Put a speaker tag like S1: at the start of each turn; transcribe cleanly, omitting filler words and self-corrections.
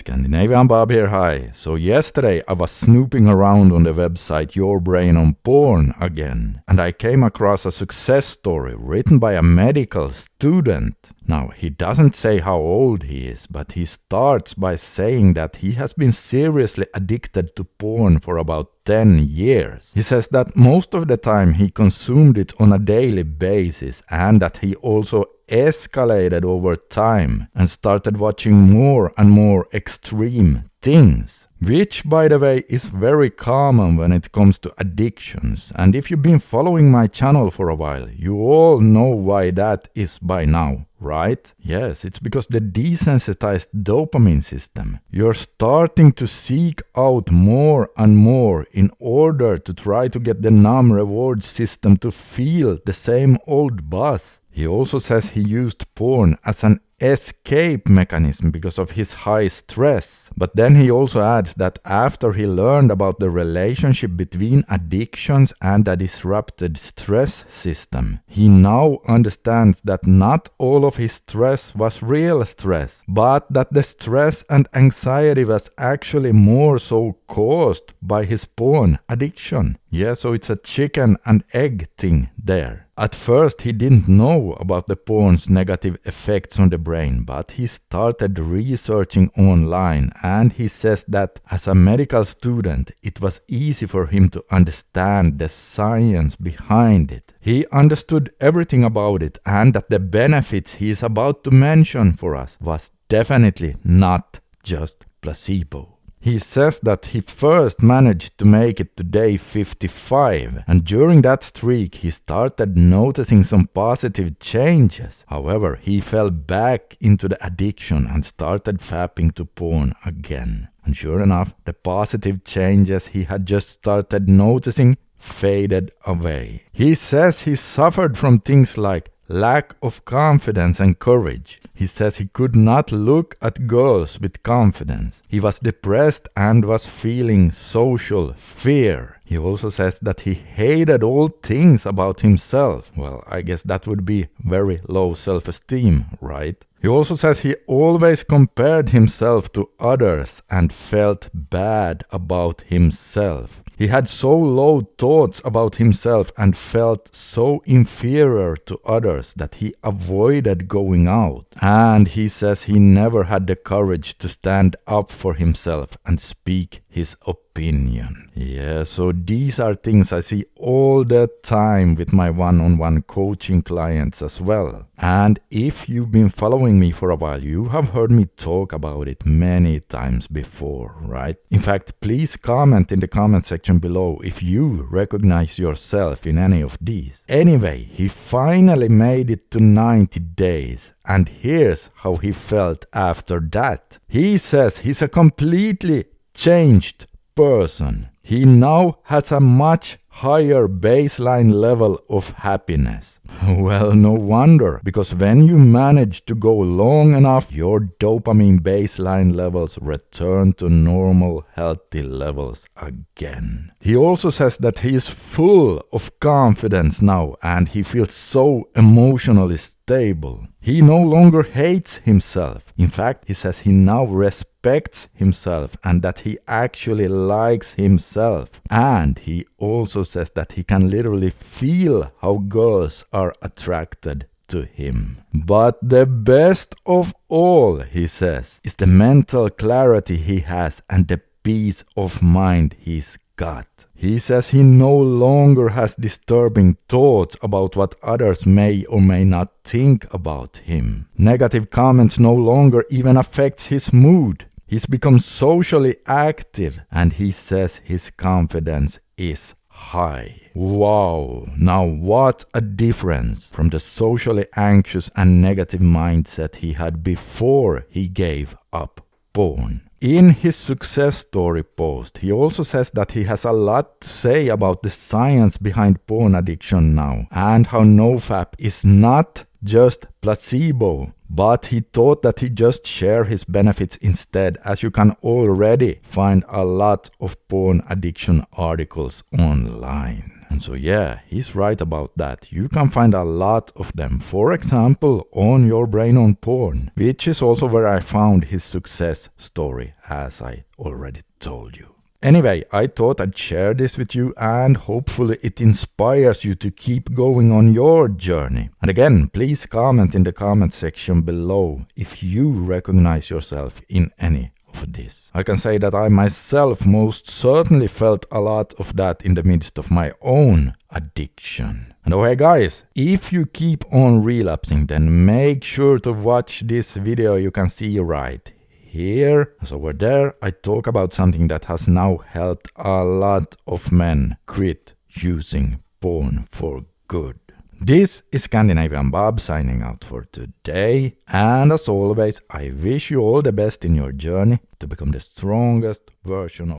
S1: Scandinavian Bob here, hi. So yesterday I was snooping around on the website Your Brain on Porn again, and I came across a success story written by a medical student. Now, he doesn't say how old he is, but he starts by saying that he has been seriously addicted to porn for about 10 years. He says that most of the time he consumed it on a daily basis and that he also escalated over time and started watching more and more extreme things. Which, by the way, is very common when it comes to addictions. And if you've been following my channel for a while, you all know why that is by now, right? Yes, it's because the desensitized dopamine system. You're starting to seek out more and more in order to try to get the numb reward system to feel the same old buzz. He also says he used porn as an escape mechanism because of his high stress. But then he also adds that after he learned about the relationship between addictions and a disrupted stress system, he now understands that not all of his stress was real stress, but that the stress and anxiety was actually more so caused by his porn addiction. Yeah, so it's a chicken and egg thing there. At first he didn't know about the porn's negative effects on the brain, but he started researching online, and he says that as a medical student it was easy for him to understand the science behind it. He understood everything about it, and that the benefits he is about to mention for us was definitely not just placebo. He says that he first managed to make it to day 55, and during that streak he started noticing some positive changes. However, he fell back into the addiction and started fapping to porn again. And sure enough, the positive changes he had just started noticing faded away. He says he suffered from things like lack of confidence and courage. He says he could not look at girls with confidence. He was depressed and was feeling social fear. He also says that he hated all things about himself. Well, I guess that would be very low self-esteem, right? He also says he always compared himself to others and felt bad about himself. He had so low thoughts about himself and felt so inferior to others that he avoided going out. And he says he never had the courage to stand up for himself and speak his opinion. Yeah, so these are things I see all the time with my one-on-one coaching clients as well. And if you've been following me for a while, you have heard me talk about it many times before, right? In fact, please comment in the comment section below if you recognize yourself in any of these. Anyway, he finally made it to 90 days, and here's how he felt after that. He says he's a completely changed person. He now has a much higher baseline level of happiness. Well, no wonder, because when you manage to go long enough, your dopamine baseline levels return to normal, healthy levels again. He also says that he is full of confidence now, and he feels so emotionally stable. He no longer hates himself. In fact, he says he now respects himself and that he actually likes himself. And he also says that he can literally feel how girls are attracted to him. But the best of all, he says, is the mental clarity he has and the peace of mind he's got. He says he no longer has disturbing thoughts about what others may or may not think about him. Negative comments no longer even affect his mood. He's become socially active, and he says his confidence is high. Wow, now what a difference from the socially anxious and negative mindset he had before he gave up porn. In his success story post, he also says that he has a lot to say about the science behind porn addiction now, and how NoFap is not just placebo, but he thought that he'd just share his benefits instead, as you can already find a lot of porn addiction articles online. And so yeah, he's right about that. You can find a lot of them. For example, on Your Brain on Porn, which is also where I found his success story, as I already told you. Anyway, I thought I'd share this with you and hopefully it inspires you to keep going on your journey. And again, please comment in the comment section below if you recognize yourself in any of this. I can say that I myself most certainly felt a lot of that in the midst of my own addiction. And oh hey guys, if you keep on relapsing, then make sure to watch this video you can see right here. As over there, I talk about something that has now helped a lot of men quit using porn for good. This is Scandinavian Bob signing out for today, and as always, I wish you all the best in your journey to become the strongest version of